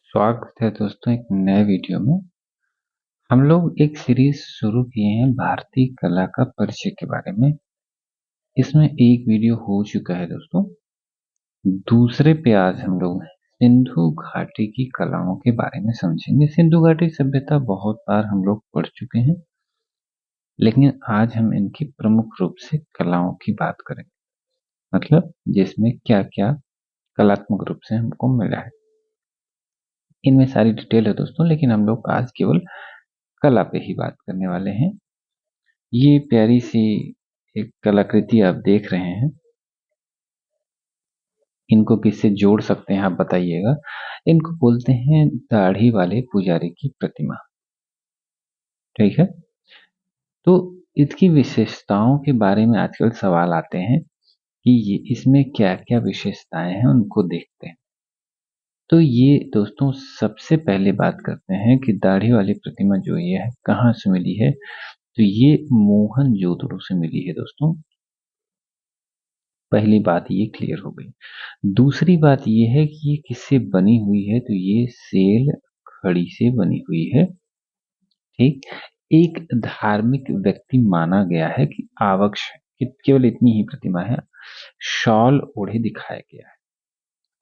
स्वागत है दोस्तों एक नए वीडियो में। हम लोग एक सीरीज शुरू किए हैं भारतीय कला का परिचय के बारे में। इसमें एक वीडियो हो चुका है दोस्तों। दूसरे पे आज हम लोग सिंधु घाटी की कलाओं के बारे में समझेंगे। सिंधु घाटी सभ्यता बहुत बार हम लोग पढ़ चुके हैं, लेकिन आज हम इनकी प्रमुख रूप से कलाओं की बात करेंगे। मतलब जिसमें क्या क्या कलात्मक रूप से हमको मिला है। इनमें सारी डिटेल है दोस्तों, लेकिन हम लोग आज केवल कला पे ही बात करने वाले हैं। ये प्यारी सी एक कलाकृति आप देख रहे हैं, इनको किससे जोड़ सकते हैं आप बताइएगा। इनको बोलते हैं दाढ़ी वाले पुजारी की प्रतिमा। ठीक है, तो इसकी विशेषताओं के बारे में आजकल सवाल आते हैं कि ये इसमें क्या क्या विशेषताएं हैं, उनको देखते हैं। तो ये दोस्तों सबसे पहले बात करते हैं कि दाढ़ी वाली प्रतिमा जो ये है कहाँ से मिली है। तो ये मोहनजोदड़ो से मिली है दोस्तों। पहली बात ये क्लियर हो गई। दूसरी बात ये है कि ये किससे बनी हुई है। तो ये सेल खड़ी से बनी हुई है। ठीक, एक धार्मिक व्यक्ति माना गया है कि आवक्ष है, कि केवल इतनी ही प्रतिमा है, शॉल ओढ़े दिखाया गया है।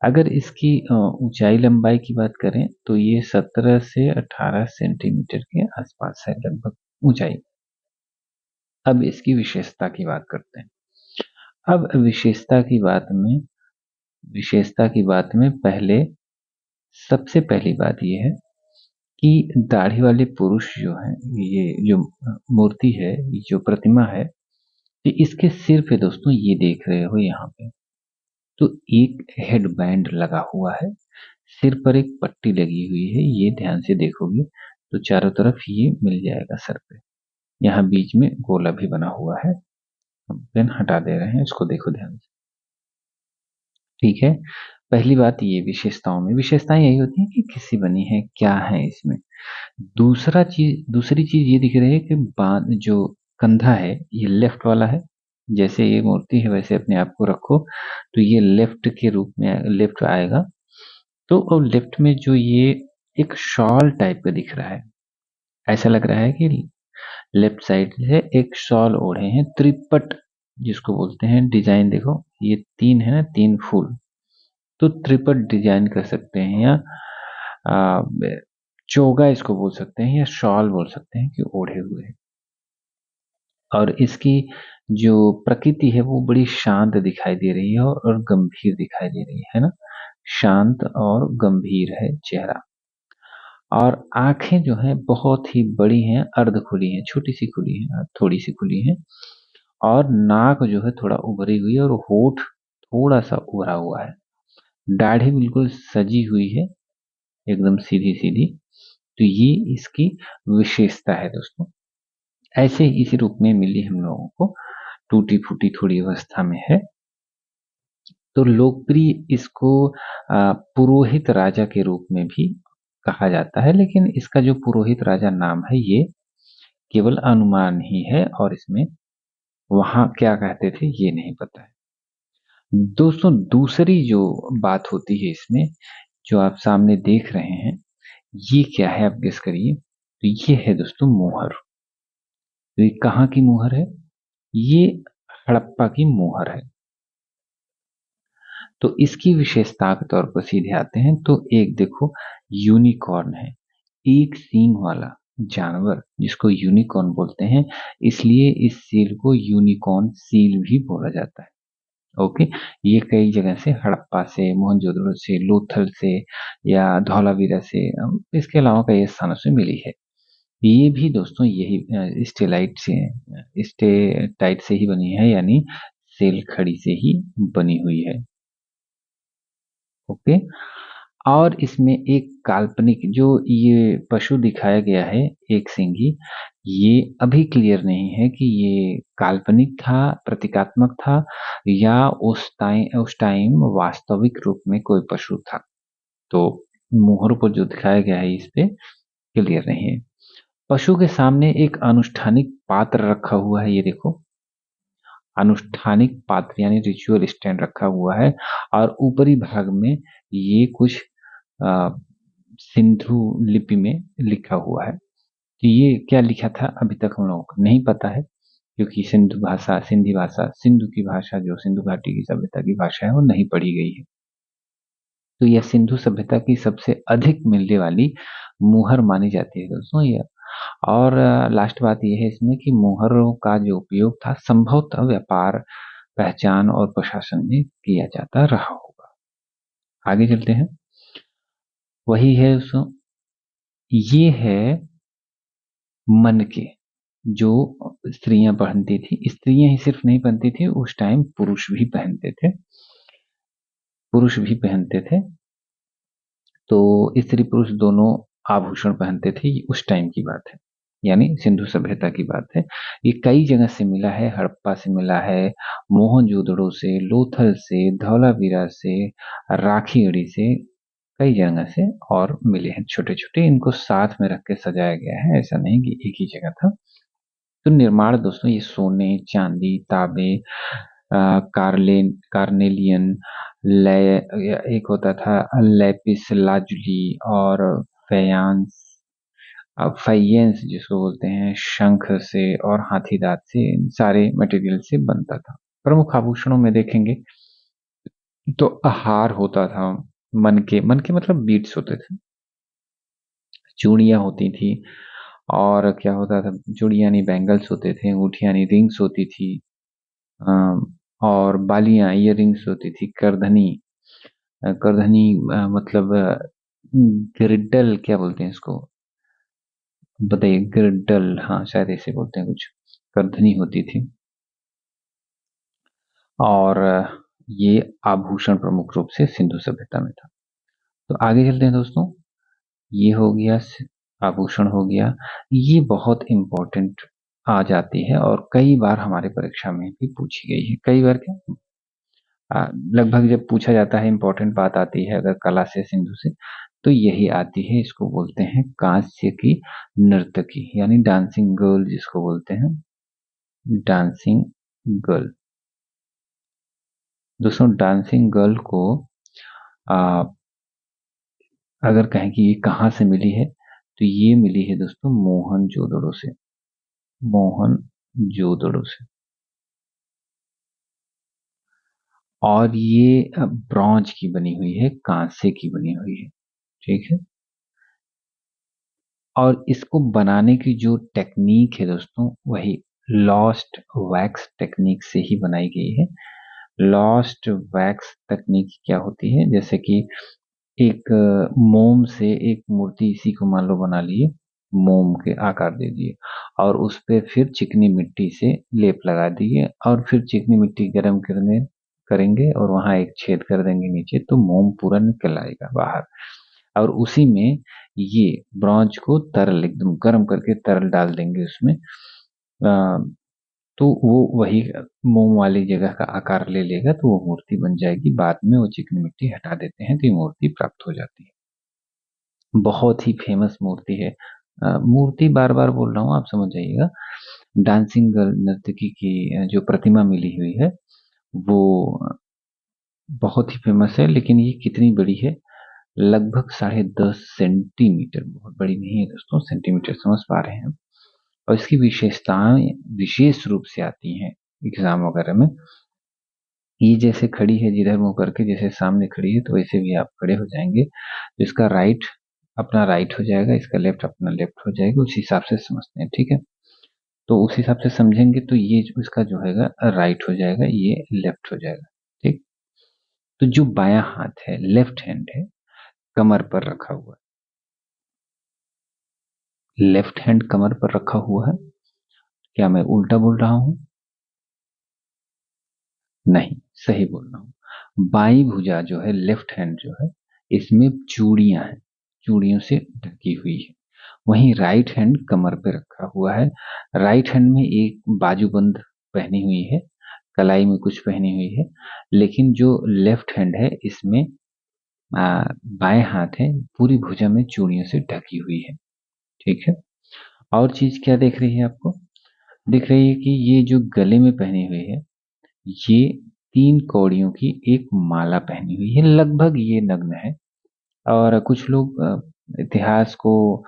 अगर इसकी ऊंचाई लंबाई की बात करें तो ये 17 से 18 सेंटीमीटर के आसपास है लगभग ऊंचाई। अब इसकी विशेषता की बात करते हैं। अब विशेषता की बात में पहले सबसे पहली बात यह है कि दाढ़ी वाले पुरुष जो हैं, ये जो मूर्ति है, ये जो प्रतिमा है, तो इसके सिर पे दोस्तों ये देख रहे हो यहाँ पे, तो एक हेड बैंड लगा हुआ है। सिर पर एक पट्टी लगी हुई है, ये ध्यान से देखोगे तो चारों तरफ ये मिल जाएगा सर पे। यहाँ बीच में गोला भी बना हुआ है। हम पेन हटा दे रहे हैं, इसको देखो ध्यान से। ठीक है, पहली बात ये विशेषताएं यही होती है कि किससे बनी है, क्या है इसमें। दूसरी चीज ये दिख रही है कि बांध जो कंधा है ये लेफ्ट वाला है। जैसे ये मूर्ति है वैसे अपने आप को रखो तो ये लेफ्ट के रूप में लेफ्ट आएगा। तो और लेफ्ट में जो ये एक शॉल टाइप का दिख रहा है, ऐसा लग रहा है कि लेफ्ट साइड से एक शॉल ओढ़े हैं। त्रिपट जिसको बोलते हैं डिजाइन, देखो ये तीन है ना, तीन फूल, तो त्रिपट डिजाइन कर सकते हैं, या आ, चोगा इसको बोल सकते हैं, या शॉल बोल सकते हैं कि ओढ़े हुए हैं। और इसकी जो प्रकृति है वो बड़ी शांत दिखाई दे रही है और गंभीर दिखाई दे रही है ना। शांत और गंभीर है चेहरा। और आंखें जो हैं बहुत ही बड़ी हैं, अर्ध खुली हैं, छोटी सी खुली हैं, थोड़ी सी खुली हैं। और नाक जो है थोड़ा उभरी हुई है, और होठ थोड़ा सा उभरा हुआ है। दाढ़ी बिल्कुल सजी हुई है, एकदम सीधी सीधी। तो ये इसकी विशेषता है दोस्तों। ऐसे ही इसी रूप में मिली हम लोगों को, टूटी फूटी थोड़ी अवस्था में है। तो लोकप्रिय इसको पुरोहित राजा के रूप में भी कहा जाता है, लेकिन इसका जो पुरोहित राजा नाम है ये केवल अनुमान ही है, और इसमें वहां क्या कहते थे ये नहीं पता है दोस्तों। दूसरी जो बात होती है इसमें, जो आप सामने देख रहे हैं, ये क्या है आप गेस करिए। तो ये है दोस्तों मोहर। तो ये कहाँ की मोहर है, ये हड़प्पा की मोहर है। तो इसकी विशेषता के तौर पर सीधे आते हैं तो एक देखो, यूनिकॉर्न है, एक सींग वाला जानवर जिसको यूनिकॉर्न बोलते हैं, इसलिए इस सील को यूनिकॉर्न सील भी बोला जाता है। ओके, ये कई जगह से, हड़प्पा से, मोहनजोदड़ो से, लोथल से, या धौलावीरा से, इसके अलावा कई स्थानों से मिली है। ये भी दोस्तों यही स्टेटाइट से ही बनी है, यानी सेल खड़ी से ही बनी हुई है। ओके, और इसमें एक काल्पनिक जो ये पशु दिखाया गया है, एक सिंगी, ये अभी क्लियर नहीं है कि ये काल्पनिक था, प्रतीकात्मक था, या उस टाइम वास्तविक रूप में कोई पशु था। तो मोहर पर जो दिखाया गया है इस पे क्लियर नहीं है। पशु के सामने एक अनुष्ठानिक पात्र रखा हुआ है, ये देखो, अनुष्ठानिक पात्र यानी रिचुअल स्टैंड रखा हुआ है। और ऊपरी भाग में ये कुछ सिंधु लिपि में लिखा हुआ है। तो ये क्या लिखा था अभी तक हम लोगों को नहीं पता है, क्योंकि सिंधु भाषा, सिंधी भाषा, सिंधु की भाषा जो सिंधु घाटी की सभ्यता की भाषा है वो नहीं पढ़ी गई है। तो यह सिंधु सभ्यता की सबसे अधिक मिलने वाली मुहर मानी जाती है दोस्तों ये। और लास्ट बात यह है इसमें कि मुहरों का जो उपयोग था संभवतः व्यापार, पहचान और प्रशासन में किया जाता रहा होगा। आगे चलते हैं। वही है दोस्तों, ये है मनके, जो स्त्रियां पहनती थी। स्त्रियां ही सिर्फ नहीं पहनती थी, उस टाइम पुरुष भी पहनते थे, पुरुष भी पहनते थे। तो स्त्री पुरुष दोनों आभूषण पहनते थे, ये उस टाइम की बात है, यानी सिंधु सभ्यता की बात है। ये कई जगह से मिला है, हड़प्पा से मिला है, मोहनजोदड़ो से, लोथल से, धौलावीरा से, राखीगढ़ी से, कई जगह से और मिले हैं छोटे छोटे। इनको साथ में रख के सजाया गया है, ऐसा नहीं कि एक ही जगह था। तो निर्माण दोस्तों ये सोने, चांदी, तांबे, कार्नेलियन, ले एक होता था लैपिस लाजुली, और फैयांस, फैयेंस जिसको बोलते हैं, शंख से और हाथी दांत से, इन सारे मटेरियल से बनता था। प्रमुख आभूषणों में देखेंगे तो हार होता था, मन के मतलब बीट्स होते थे, चूड़ियां होती थी, और क्या होता था, चूड़ियां नहीं बैंगल्स होते थे, अंगूठियां नहीं रिंग्स होती थी, अम, और बालियां ईयरिंग्स होती थी, करधनी, करधनी मतलब गिरडल क्या बोलते हैं इसको, बताइए, गिरडल, हाँ शायद ऐसे बोलते हैं कुछ, करधनी होती थी। और ये आभूषण प्रमुख रूप से सिंधु सभ्यता में था। तो आगे चलते हैं दोस्तों। ये हो गया, आभूषण हो गया। ये बहुत इंपॉर्टेंट आ जाती है और कई बार हमारे परीक्षा में भी पूछी गई है। कई बार क्या, लगभग जब पूछा जाता है, इंपॉर्टेंट बात आती है अगर कला से, सिंधु से, तो यही आती है। इसको बोलते हैं कांस्य की नर्तकी, यानी डांसिंग गर्ल जिसको बोलते हैं, डांसिंग गर्ल। दोस्तों डांसिंग गर्ल को आ, अगर कहें कि ये कहाँ से मिली है, तो ये मिली है दोस्तों मोहनजोदड़ो से, मोहनजोदड़ो से। और ये ब्रॉन्ज की बनी हुई है, कांसे की बनी हुई है, ठीक है। और इसको बनाने की जो टेक्निक है दोस्तों, वही लॉस्ट वैक्स टेक्निक से ही बनाई गई है। लॉस्ट वैक्स तकनीक क्या होती है, जैसे कि एक मोम से एक मूर्ति इसी को मान लो बना लिए, मोम के आकार दे दिए, और उस पे फिर चिकनी मिट्टी से लेप लगा दिए, और फिर चिकनी मिट्टी गर्म करने करेंगे और वहां एक छेद कर देंगे नीचे, तो मोम पूरा निकल आएगा बाहर। और उसी में ये ब्रॉन्ज को तरल एकदम गर्म करके तरल डाल देंगे उसमें, तो वो वही मोम वाली जगह का आकार ले लेगा, तो वो मूर्ति बन जाएगी। बाद में वो चिकनी मिट्टी हटा देते हैं तो ये मूर्ति प्राप्त हो जाती है। बहुत ही फेमस मूर्ति है। मूर्ति बार बार बोल रहा हूँ, आप समझ जाइएगा। डांसिंग गर्ल नर्तकी की जो प्रतिमा मिली हुई है वो बहुत ही फेमस है, लेकिन ये कितनी बड़ी है, लगभग 10.5 सेंटीमीटर, बहुत बड़ी नहीं है दोस्तों, सेंटीमीटर समझ पा रहे हैं। और इसकी विशेषताएं विशेष रूप से आती हैं एग्जाम वगैरह में। ये जैसे खड़ी है जिधर मुंह करके, जैसे सामने खड़ी है तो वैसे भी आप खड़े हो जाएंगे, तो इसका राइट अपना राइट हो जाएगा, इसका लेफ्ट अपना लेफ्ट हो जाएगा, उस हिसाब से समझते हैं, ठीक है। तो उस हिसाब से समझेंगे तो ये इसका जो है राइट हो जाएगा, ये लेफ्ट हो जाएगा, ठीक। तो जो बायां हाथ है, लेफ्ट हैंड है, कमर पर रखा हुआ है, लेफ्ट हैंड कमर पर रखा हुआ है। क्या मैं उल्टा बोल रहा हूं? नहीं, सही बोल रहा हूँ। बाई भुजा जो है, लेफ्ट हैंड जो है, इसमें चूड़ियां हैं, चूड़ियों से ढकी हुई है। वहीं राइट हैंड कमर पे रखा हुआ है। राइट हैंड में एक बाजूबंद पहनी हुई है, कलाई में कुछ पहनी हुई है। लेकिन जो लेफ्ट हैंड है इसमें बाएं हाथ है, पूरी भुजा में चूड़ियों से ढकी हुई है, ठीक है। और चीज क्या देख रही है आपको, दिख रही है कि ये जो गले में पहनी हुई है, ये 3 कौड़ियों की एक माला पहनी हुई है, लगभग ये नग्न है। और कुछ लोग इतिहास को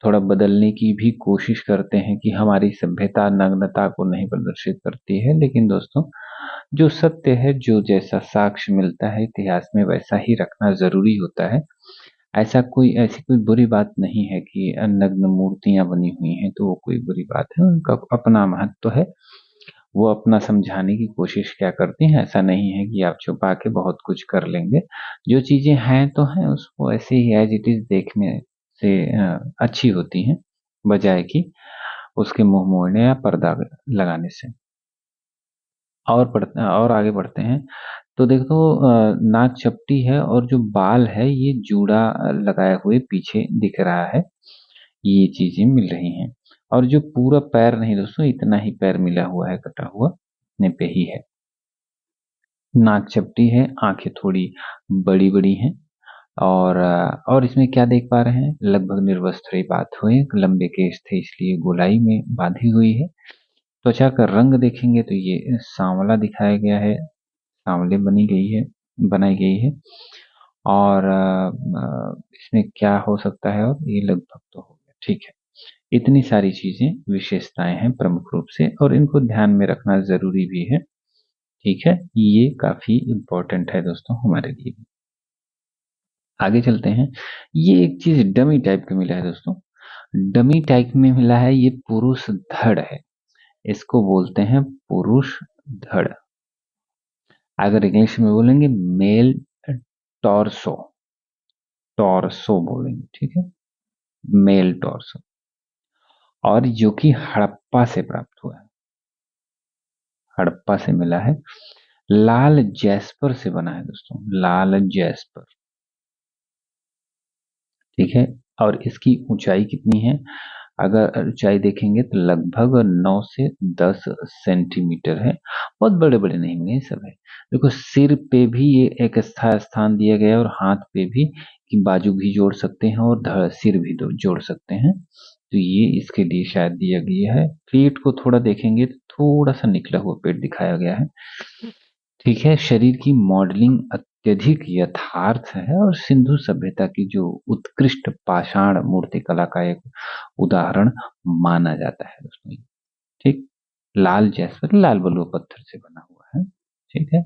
थोड़ा बदलने की भी कोशिश करते हैं कि हमारी सभ्यता नग्नता को नहीं प्रदर्शित करती है, लेकिन दोस्तों जो सत्य है, जो जैसा साक्ष्य मिलता है इतिहास में वैसा ही रखना जरूरी होता है। ऐसी कोई बुरी बात नहीं है कि नग्न मूर्तियां बनी हुई हैं तो वो कोई बुरी बात है, उनका अपना महत्व है। वो अपना समझाने की कोशिश क्या करती हैं, ऐसा नहीं है कि आप छुपा के बहुत कुछ कर लेंगे। जो चीजें हैं तो हैं, उसको ऐसे ही एज इट इज देखने से अच्छी होती हैं, बजाय कि उसके मुंह मोड़ने या पर्दा लगाने से। और आगे बढ़ते हैं तो देखो, नाक चपटी है और जो बाल है ये जूड़ा लगाए हुए पीछे दिख रहा है, ये चीजें मिल रही हैं। और जो पूरा पैर नहीं दोस्तों, इतना ही पैर मिला हुआ है, कटा हुआ इतने पे ही है। नाक चपटी है, आंखें थोड़ी बड़ी बड़ी हैं। और इसमें क्या देख पा रहे हैं, लगभग निर्वस्त्र बात हुई, लंबे केस थे इसलिए गोलाई में बांधी हुई है। त्वचा का रंग देखेंगे तो ये सांवला दिखाया गया है, सांवले बनाई गई है। और इसमें क्या हो सकता है, और ये लगभग तो हो गया, ठीक है। इतनी सारी चीजें विशेषताएं हैं प्रमुख रूप से, और इनको ध्यान में रखना जरूरी भी है। ठीक है, ये काफी इंपॉर्टेंट है दोस्तों हमारे लिए। आगे चलते हैं। ये एक चीज डमी टाइप का मिला है दोस्तों, डमी टाइप में मिला है, ये पुरुष धड़ है, इसको बोलते हैं पुरुष धड़। अगर इंग्लिश में बोलेंगे मेल टॉर्सो, टॉर्सो बोलेंगे, ठीक है, मेल टॉर्सो। और जो कि हड़प्पा से प्राप्त हुआ है, हड़प्पा से मिला है, लाल जैस्पर से बना है दोस्तों, लाल जैस्पर, ठीक है। और इसकी ऊंचाई कितनी है, अगर ऊंचाई देखेंगे तो लगभग 9 से 10 सेंटीमीटर है, बहुत बड़े बड़े नहीं मिले सब है। देखो सिर पे भी ये एक स्थान दिया गया है, और हाथ पे भी, कि बाजू भी जोड़ सकते हैं और सिर भी जोड़ सकते हैं, तो ये इसके लिए शायद दिया गया है। पेट को थोड़ा देखेंगे तो थोड़ा सा निकला हुआ पेट दिखाया गया है, ठीक है। शरीर की मॉडलिंग अत्यधिक यथार्थ है, और सिंधु सभ्यता की जो उत्कृष्ट पाषाण मूर्तिकला का एक उदाहरण माना जाता है दोस्तों, ठीक। लाल जैस्पर, लाल बलुआ पत्थर से बना हुआ है, ठीक है।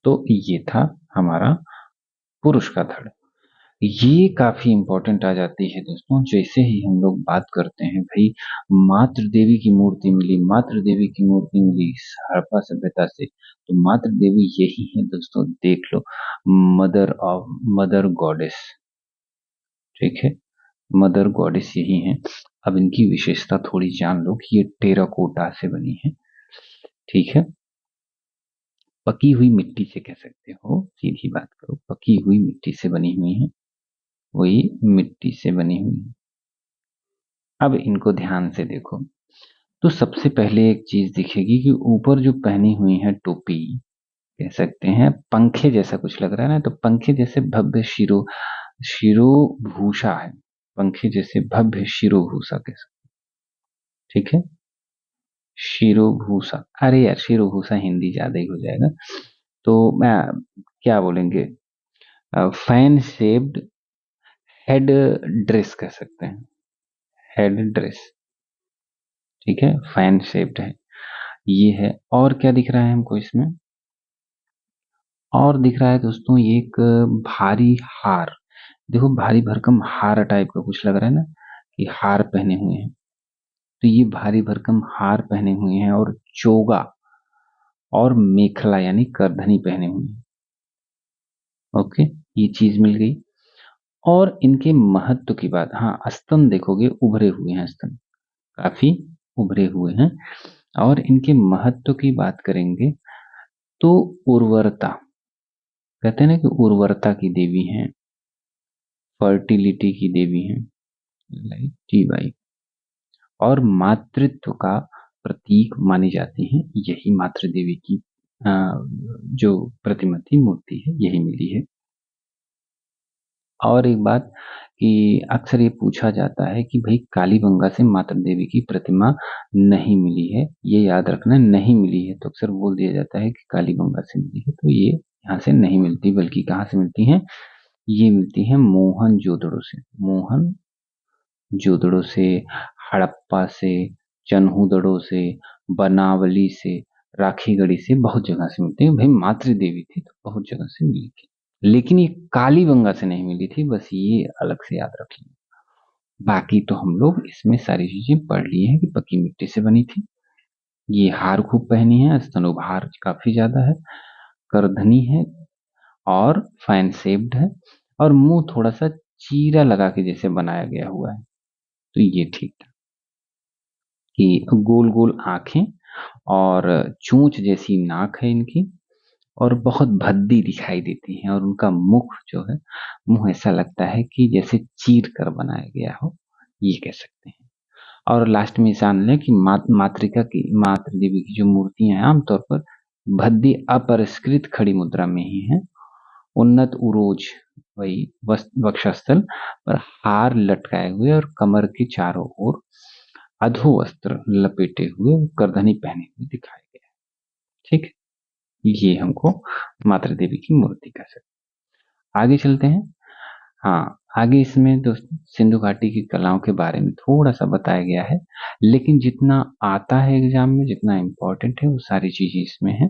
तो ये था हमारा पुरुष का धड़। ये काफी इंपॉर्टेंट आ जाती है दोस्तों, जैसे ही हम लोग बात करते हैं भाई मातृ देवी की मूर्ति मिली, मातृ देवी की मूर्ति मिली हड़प्पा सभ्यता से, तो मातृ देवी यही है दोस्तों, देख लो, मदर गॉडेस, ठीक है, मदर गॉडेस यही है। अब इनकी विशेषता थोड़ी जान लो कि ये टेराकोटा से बनी है, ठीक है। पकी हुई मिट्टी से कह सकते हो, सीधी बात करो, पकी हुई मिट्टी से बनी हुई है, वही मिट्टी से बनी हुई है। अब इनको ध्यान से देखो तो सबसे पहले एक चीज दिखेगी कि ऊपर जो पहनी हुई है टोपी, कह सकते हैं पंखे जैसा कुछ लग रहा है ना, तो पंखे जैसे भव्य शिरोभूषा है, पंखे जैसे भव्य शिरोभूषा कह सकते, ठीक है। शिरोभूषा, अरे यार शिरोभूषा हिंदी ज्यादा ही हो जाएगा, तो मैं क्या बोलेंगे, फैन शेप्ड हेड ड्रेस कह सकते हैं, हेड ड्रेस, ठीक है, फैन शेप्ड है ये है। और क्या दिख रहा है हमको इसमें, और दिख रहा है दोस्तों ये एक भारी हार, देखो भारी भरकम हार टाइप का कुछ लग रहा है ना, कि हार पहने हुए हैं, तो ये भारी भरकम हार पहने हुए हैं, और चोगा और मेखला यानी करधनी पहने हुए हैं, ओके, ये चीज मिल गई। और इनके महत्व की बात, हाँ स्तन देखोगे उभरे हुए हैं, स्तन काफी उभरे हुए हैं। और इनके महत्व की बात करेंगे तो उर्वरता, कहते हैं ना कि उर्वरता की देवी हैं, फर्टिलिटी की देवी हैं, लाइक जी भाई, और मातृत्व का प्रतीक मानी जाती हैं, यही मातृ देवी की जो प्रतिमा थी, मूर्ति है, यही मिली है। और एक बात कि अक्सर ये पूछा जाता है कि भाई कालीबंगा से मातृ देवी की प्रतिमा नहीं मिली है, ये याद रखना, नहीं मिली है, तो अक्सर बोल दिया जाता है कि कालीबंगा से मिली है, तो ये यहाँ से नहीं मिलती, बल्कि कहाँ से मिलती है, ये मिलती है मोहनजोदड़ो से, मोहनजोदड़ो से, हड़प्पा से, चन्हूदड़ो से, बनावली से, राखीगढ़ी से, बहुत जगह से मिलती है। भाई मातृ देवी थी तो बहुत जगह से मिली थी, लेकिन ये कालीबंगा से नहीं मिली थी, बस ये अलग से याद रख लें। बाकी तो हम लोग इसमें सारी चीजें पढ़ लिए हैं कि पक्की मिट्टी से बनी थी। ये हार खूब पहनी है, स्तनोभार काफी ज्यादा है, करधनी है और फैन शेप्ड है, और मुंह थोड़ा सा चीरा लगा के जैसे बनाया गया हुआ है। तो ये ठीक था कि गोल गोल आंखें और चोंच जैसी नाक है इनकी, और बहुत भद्दी दिखाई देती है, और उनका मुख जो है, मुंह ऐसा लगता है कि जैसे चीर कर बनाया गया हो, ये कह सकते हैं। और लास्ट में जान लें कि मातृ देवी की जो मूर्तियां हैं आमतौर पर भद्दी अपरिष्कृत खड़ी मुद्रा में ही है। उन्नत उरोज, वही वक्षस्थल पर हार लटकाए हुए और कमर के चारों ओर अधो वस्त्र लपेटे हुए करधनी पहने हुए दिखाए गए। ठीक है, ये हमको मातृ देवी की मूर्ति कह सकते हैं। आगे चलते हैं। हाँ, आगे इसमें दोस्तों सिंधु घाटी की कलाओं के बारे में थोड़ा सा बताया गया है, लेकिन जितना आता है एग्जाम में, जितना इम्पोर्टेंट है, वो सारी चीजें इसमें है।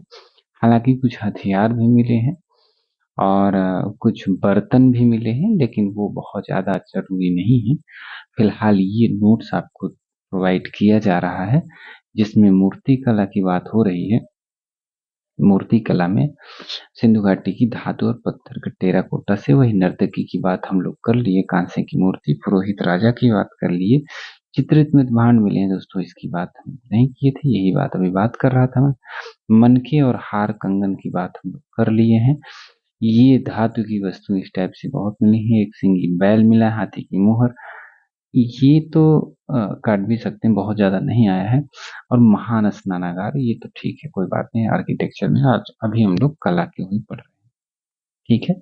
हालांकि कुछ हथियार भी मिले हैं और कुछ बर्तन भी मिले हैं, लेकिन वो बहुत ज्यादा जरूरी नहीं है। फिलहाल ये नोट्स आपको प्रोवाइड किया जा रहा है, जिसमें मूर्ति कला की बात हो रही है। मूर्ति कला में सिंधु घाटी की धातु और पत्थर के टेराकोटा से, वही नर्तकी की बात हम लोग कर लिए, कांसे की मूर्ति, पुरोहित राजा की बात कर लिए, चित्रित मृत भांड मिले हैं दोस्तों, इसकी बात हम नहीं किए थे, यही बात अभी बात कर रहा था मैं। मनके और हार कंगन की बात हम लोग कर लिए हैं। ये धातु की वस्तु इस टाइप से बहुत मिली है। एक सिंगी बैल मिला, हाथी की मुहर, ये तो काट भी सकते हैं, बहुत ज्यादा नहीं आया है। और महान स्नानागार, ये तो ठीक है, कोई बात नहीं, आर्किटेक्चर में आज अभी हम लोग कला के ही पढ़ रहे हैं। ठीक है,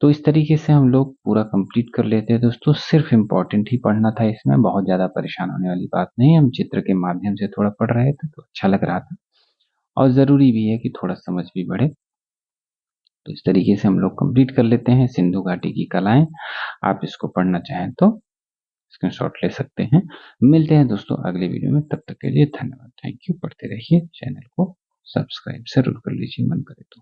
तो इस तरीके से हम लोग पूरा कंप्लीट कर लेते हैं दोस्तों। सिर्फ इम्पोर्टेंट ही पढ़ना था, इसमें बहुत ज्यादा परेशान होने वाली बात नहीं है। हम चित्र के माध्यम से थोड़ा पढ़ रहे थे तो अच्छा लग रहा था, और जरूरी भी है कि थोड़ा समझ भी बढ़े। तो इस तरीके से हम लोग कंप्लीट कर लेते हैं सिंधु घाटी की कलाएं। आप इसको पढ़ना चाहें तो स्क्रीनशॉट ले सकते हैं। मिलते हैं दोस्तों अगले वीडियो में, तब तक के लिए धन्यवाद, थैंक यू। पढ़ते रहिए, चैनल को सब्सक्राइब जरूर कर लीजिए मन करे तो।